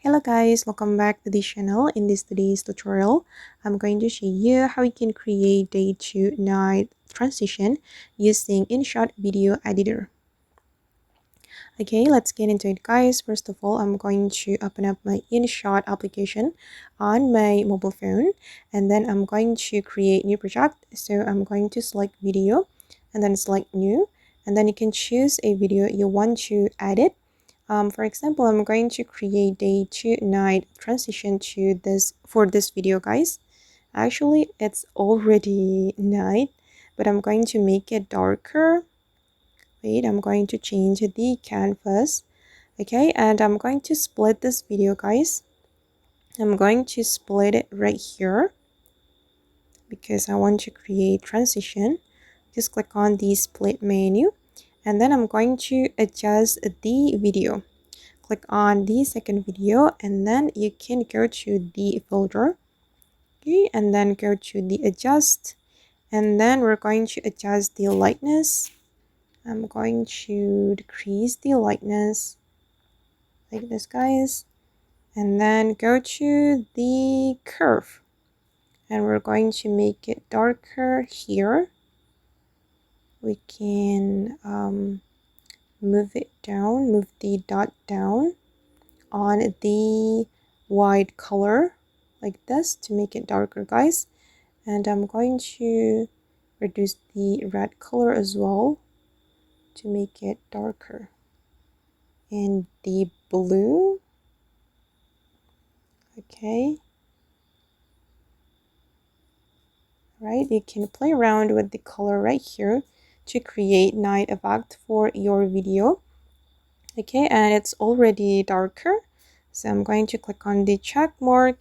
Hello guys, welcome back to the channel. In today's tutorial, I'm going to show you how you can create day to night transition using InShot video editor. Okay, let's get into it guys. First of all, I'm going to open up my InShot application on my mobile phone, and then I'm going to create new project. So I'm going to select video and then select new, and then you can choose a video you want to edit. For example, I'm going to create day to night transition to this video guys. Actually, it's already night, but I'm going to make it darker. Wait, I'm going to change the canvas. Okay, and I'm going to split this video guys. I'm going to split it right here because I want to create transition. Just click on the split menu, and then I'm going to adjust the video. Click on the second video, and then you can go to the folder. Okay, and then go to the adjust, and then we're going to adjust the lightness. I'm going to decrease the lightness like this guys, and then go to the curve, and we're going to make it darker here. We can move it down, move the dot down on the white color like this to make it darker guys, and I'm going to reduce the red color as well to make it darker, and the blue. Okay, right, you can play around with the color right here to create night effect for your video. Okay, and it's already darker, so I'm going to click on the check mark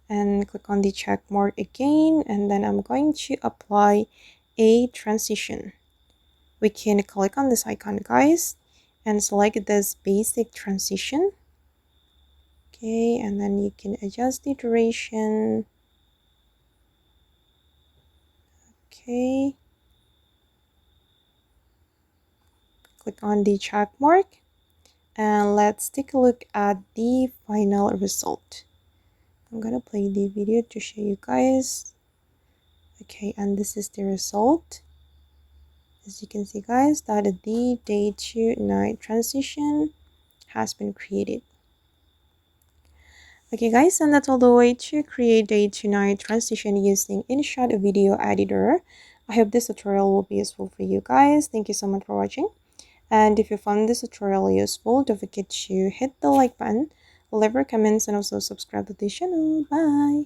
and click on the check mark again, and then I'm going to apply a transition. We can click on this icon guys and select this basic transition. Okay, and then you can adjust the duration. Okay, click on the check mark, and let's take a look at the final result. I'm gonna play the video to show you guys. Okay, and this is the result. As you can see guys, that the day to night transition has been created. Okay guys, and that's all the way to create day to night transition using InShot video editor. I hope this tutorial will be useful for you guys. Thank you so much for watching. And if you found this tutorial useful, don't forget to hit the like button, leave your comments, and also subscribe to the channel. Bye!